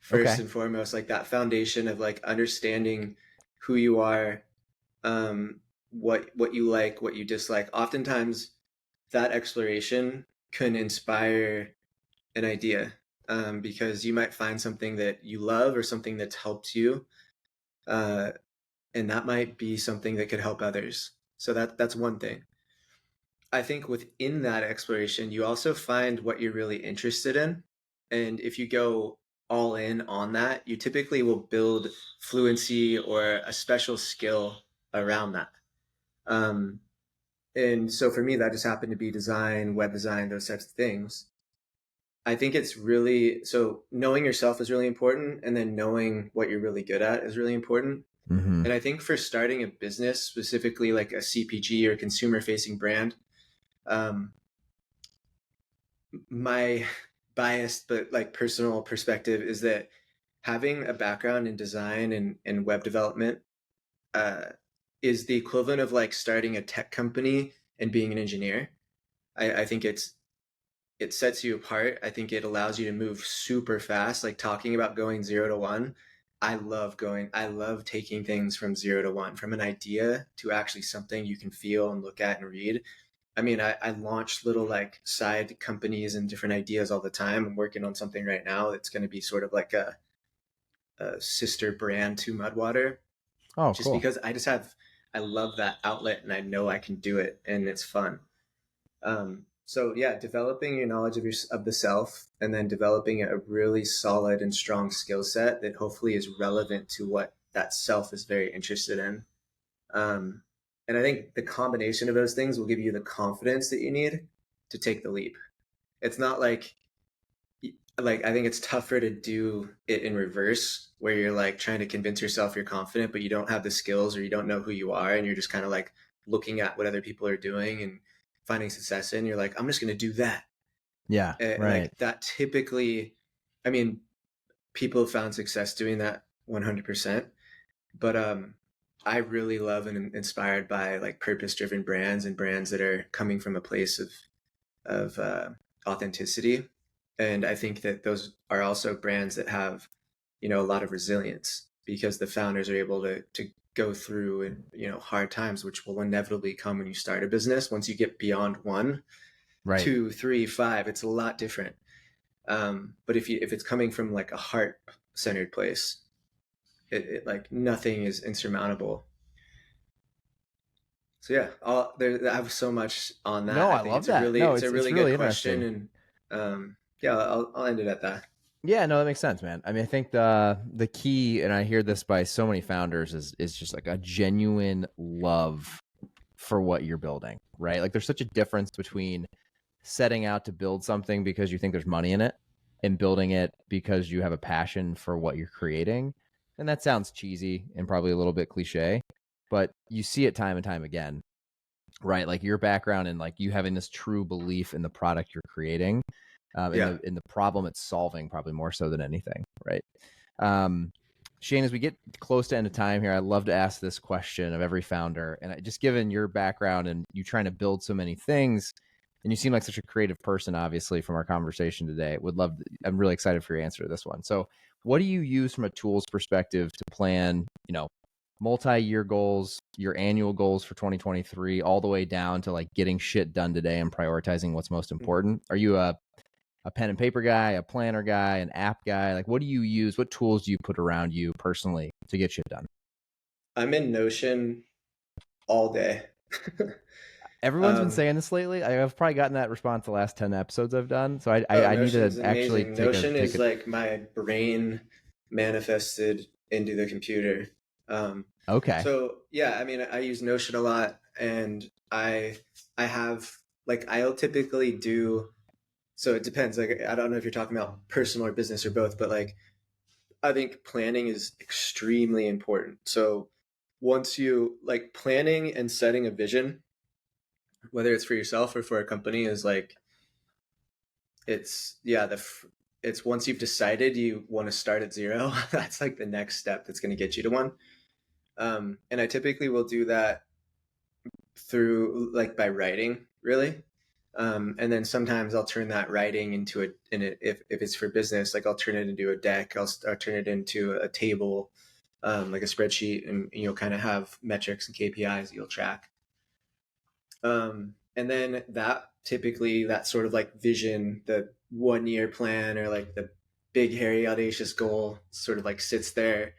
first Okay. and foremost, like that foundation of like understanding who you are, what you like, what you dislike. Oftentimes, that exploration can inspire an idea, because you might find something that you love or something that's helped you, uh, and that might be something that could help others. So that's one thing. I think within that exploration, you also find what you're really interested in. And if you go all in on that, you typically will build fluency or a special skill around that. Um, and so for me, that just happened to be design, web design, those types of things. I think it's really so knowing yourself is really important, and then knowing what you're really good at is really important. Mm-hmm. And I think for starting a business, specifically like a CPG or consumer facing brand, um, my biased but like personal perspective is that having a background in design and web development, uh, is the equivalent of like starting a tech company and being an engineer. I think it sets you apart. I think it allows you to move super fast. Like talking about going 0 to 1, I love taking things from 0 to 1, from an idea to actually something you can feel and look at and read. I mean, I launch little like side companies and different ideas all the time. I'm working on something right now that's going to be sort of like a sister brand to MudWTR, Oh, just cool. because I love that outlet and I know I can do it and it's fun. So yeah, developing your knowledge of the self, and then developing a really solid and strong skill set that hopefully is relevant to what that self is very interested in. Um, and I think the combination of those things will give you the confidence that you need to take the leap. It's not like I think it's tougher to do it in reverse, where you're like trying to convince yourself you're confident, but you don't have the skills or you don't know who you are, and you're just kind of like looking at what other people are doing and finding success in. You're like, I'm just going to do that, Yeah, and right. like that typically, I mean, people have found success doing that 100%. But I really love and inspired by like purpose driven brands and brands that are coming from a place of authenticity. And I think that those are also brands that have, a lot of resilience because the founders are able to go through and hard times, which will inevitably come when you start a business. Once you get beyond one, Right. 2, 3, 5, it's a lot different. But if it's coming from like a heart centered place, it like nothing is insurmountable. So yeah, I have so much on that. No, I I think love that. No, it's a it's really good really question, interesting. and yeah, I'll end it at that. Yeah, no, that makes sense, man. I mean, I think the key, and I hear this by so many founders, is just like a genuine love for what you're building, right? Like there's such a difference between setting out to build something because you think there's money in it and building it because you have a passion for what you're creating. And that sounds cheesy and probably a little bit cliche, but you see it time and time again, right? Like your background and like you having this true belief in the product you're creating, Yeah. in the problem it's solving, probably more so than anything, right? Um, Shane, as we get close to end of time here, I love to ask this question of every founder, and just given your background and you trying to build so many things, and you seem like such a creative person, obviously, from our conversation today. Would love. I'm really excited for your answer to this one. So, what do you use from a tools perspective to plan? Multi-year goals, your annual goals for 2023, all the way down to like getting shit done today and prioritizing what's most important. Are you a pen and paper guy, a planner guy, an app guy? Like, what do you use? What tools do you put around you personally to get shit done? I'm in Notion all day. Everyone's been um, saying this lately. I've probably gotten that response the last 10 episodes I've done. So oh, I need to Notion's actually amazing. take a Notion take is a. like my brain manifested into the computer. Um, Okay. so yeah, I mean, I use Notion a lot, and I have like I'll typically do. So it depends. Like I don't know if you're talking about personal or business or both, but like I think planning is extremely important. So once you like planning and setting a vision, whether it's for yourself or for a company, is like it's yeah it's once you've decided you want to start at zero, that's like the next step that's going to get you to one. And I typically will do that through like by writing, really. And then sometimes I'll turn that writing into if it's for business, like I'll turn it into a deck. I'll turn it into a table, like a spreadsheet, and you'll kind of have metrics and KPIs that you'll track. And then that typically that sort of like vision, the 1 year plan or like the big hairy audacious goal sort of like sits there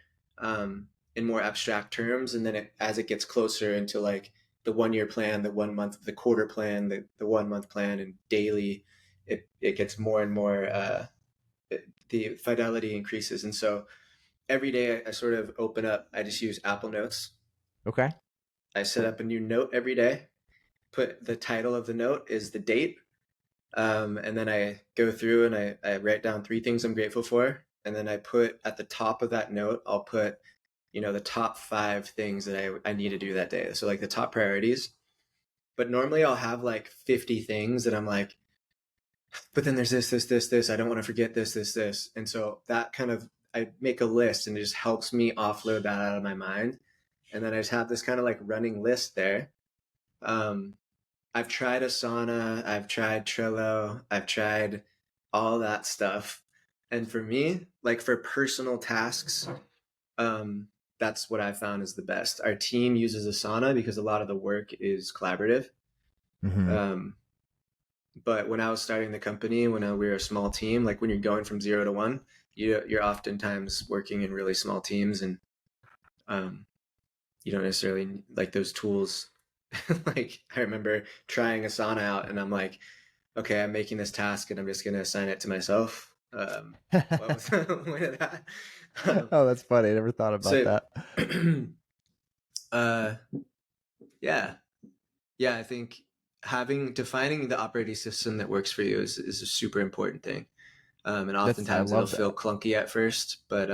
in more abstract terms. And then as it gets closer into like the 1 year plan, the 1 month, the quarter plan, the 1 month plan and daily, it gets more and more, the fidelity increases. And so every day I sort of open up, I just use Apple Notes. Okay. I set up a new note every day, put the title of the note is the date. And then I go through and I write down 3 things I'm grateful for. And then I put at the top of that note, I'll put, the top 5 things that I need to do that day. So like the top priorities. But normally I'll have like 50 things that I'm like, but then there's this. I don't want to forget this. And so that kind of, I make a list and it just helps me offload that out of my mind. And then I just have this kind of like running list there. Um, I've tried Asana, I've tried Trello, I've tried all that stuff. And for me, like for personal tasks, um, that's what I found is the best. Our team uses Asana because a lot of the work is collaborative. Mm-hmm. Um, but when I was starting the company, we were a small team, like when you're going from 0 to 1, you're oftentimes working in really small teams, and um, you don't necessarily like those tools. Like I remember trying Asana out, and I'm like, okay, I'm making this task, and I'm just gonna assign it to myself. What was the point of that? Um, Oh, that's funny. I never thought about so, that. uh, yeah, yeah, I think having defining the operating system that works for you is a super important thing. And I oftentimes it'll love feel that. clunky at first, but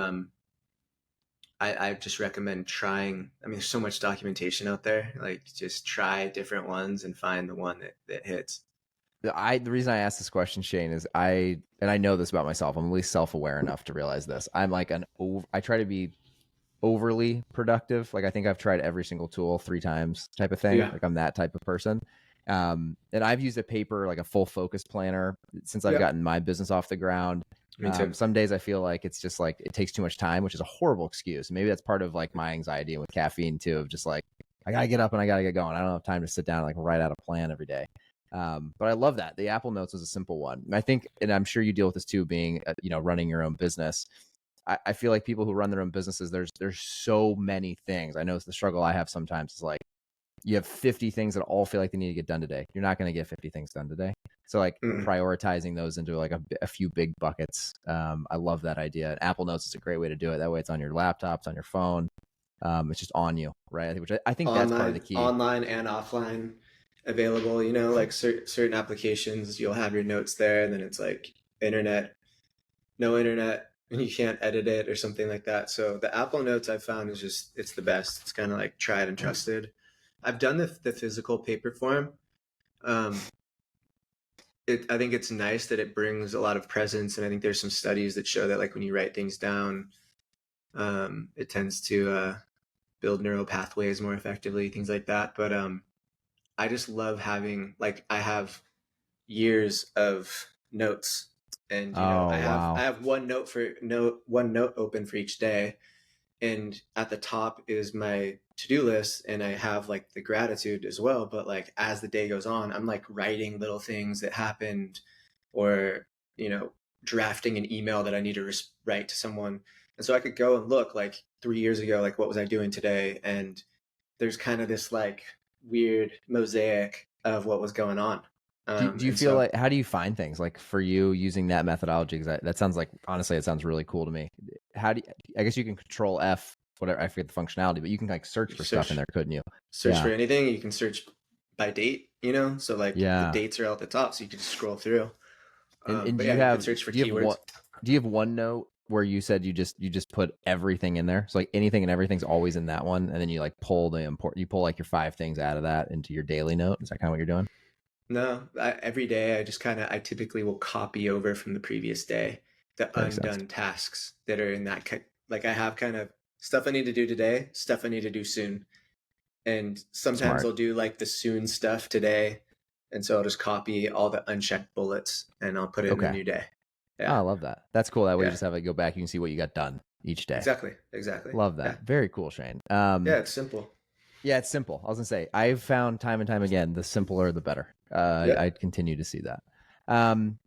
I just recommend trying. I mean, there's so much documentation out there. Like, just try different ones and find the one that hits. The reason I asked this question, Shane, is and I know this about myself. I'm at least self aware enough to realize this. I'm like I try to be overly productive. Like I think I've tried every single tool 3 times type of thing. Yeah. Like I'm that type of person. And I've used a paper, like a full focus planner, since I've Yeah. gotten my business off the ground. Me too. Some days I feel like it's just like it takes too much time, which is a horrible excuse. Maybe that's part of like my anxiety with caffeine too, of just like I gotta get up and I gotta get going. I don't have time to sit down and like write out a plan every day. But I love that the Apple Notes was a simple one. And I think, and I'm sure you deal with this too, being running your own business. I feel like people who run their own businesses, there's so many things. I know it's the struggle I have sometimes. Is like you have 50 things that all feel like they need to get done today. You're not going to get 50 things done today. So like Mm-mm. prioritizing those into like a few big buckets. I love that idea. And Apple Notes is a great way to do it. That way it's on your laptop, it's on your phone. It's just on you, right? Which I think that's part of the key. Online and offline available. Like certain applications, you'll have your notes there, and then it's like internet, no internet, and you can't edit it or something like that. So the Apple Notes I've found is just it's the best. It's kind of like tried and trusted. I've done the physical paper form. Um, I think it's nice that it brings a lot of presence, and I think there's some studies that show that like when you write things down, it tends to build neural pathways more effectively, things like that. But I just love having like I have years of notes, and Oh, I wow. have one note open for each day, and at the top is my to-do list, and I have like the gratitude as well. But like as the day goes on, I'm like writing little things that happened, or you know drafting an email that I need to write to someone. And so I could go and look like 3 years ago, like what was I doing today, and there's kind of this like weird mosaic of what was going on. Do you And feel so like, how do you find things like for you using that methodology? Because that sounds like, honestly, it sounds really cool to me. How do you, I guess you can control F, whatever, I forget the functionality, but you can like search you for stuff in search there, couldn't you? search Yeah. for anything. You can search by date, so like the Yeah. dates are all at the top, so you can just scroll through. And But do yeah, you you could have, search for do you have keywords. what, do you have OneNote where you said you just put everything in there? So like anything and everything's always in that one. And then you like pull you pull like your 5 things out of that into your daily note. Is that kind of what you're doing? No, every day I typically will copy over from the previous day the That makes sense. undone tasks that are in that. Like I have kind of stuff I need to do today, stuff I need to do soon. And sometimes Smart. I'll do like the soon stuff today. And so I'll just copy all the unchecked bullets and I'll put it in a Okay. new day. Oh, Yeah. I love that. That's cool. That way you Yeah. just have it go back. You can see what you got done each day. Exactly. Exactly. Love Yeah. that. Very cool, Shane. Yeah. It's simple. Yeah, it's simple. I was gonna say I've found time and time again the simpler the better. Yeah. I continue to see that. Um,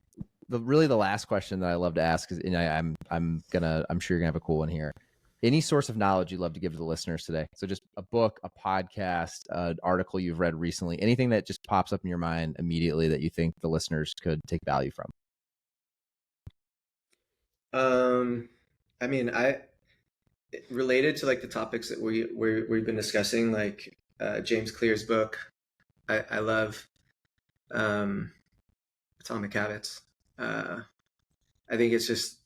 the last question that I love to ask is, and I'm sure you're gonna have a cool one here. Any source of knowledge you'd love to give to the listeners today? So just a book, a podcast, an article you've read recently, anything that just pops up in your mind immediately that you think the listeners could take value from. Um, I mean, I related to like the topics that we've been discussing, like James Clear's book. I love Atomic Habits. Uh, I think it's just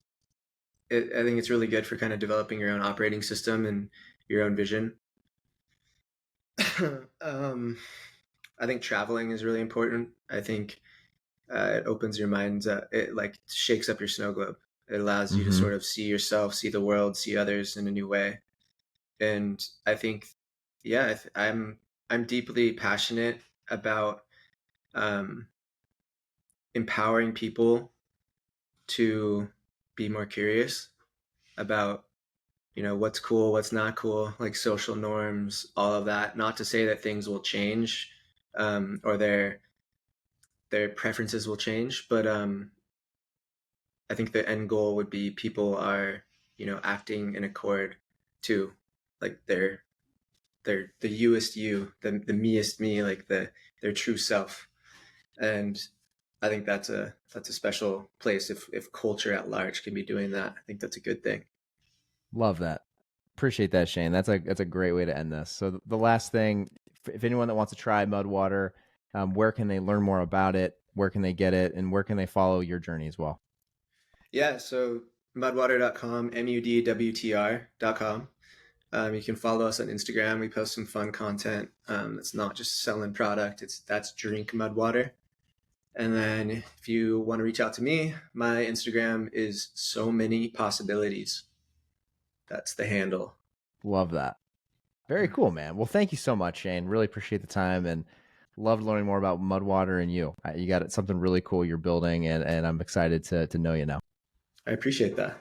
I think it's really good for kind of developing your own operating system and your own vision. um, I think traveling is really important. I think it opens your mind. It like shakes up your snow globe. It allows you to Mm-hmm. sort of see yourself, see the world, see others in a new way. And I think, yeah, I'm deeply passionate about um, empowering people to be more curious about what's cool, what's not cool, like social norms, all of that. Not to say that things will change, or their preferences will change, but I think the end goal would be people are acting in accord to like their the youest you, the meest me, like their true self. And I think that's a special place if culture at large can be doing that. I think that's a good thing. Love that. Appreciate that, Shane. That's a great way to end this. So the last thing, if anyone that wants to try Mudwater, where can they learn more about it? Where can they get it? And where can they follow your journey as well? Yeah, so mudwater.com, mudwtr.com. You can follow us on Instagram. We post some fun content. That's not just selling product. That's drink Mudwater. And then if you want to reach out to me, my Instagram is so many possibilities. That's the handle. Love that. Very Yeah. cool, man. Well, thank you so much, Shane. Really appreciate the time and loved learning more about MudWTR and you. You got something really cool you're building, and I'm excited to know you now. I appreciate that.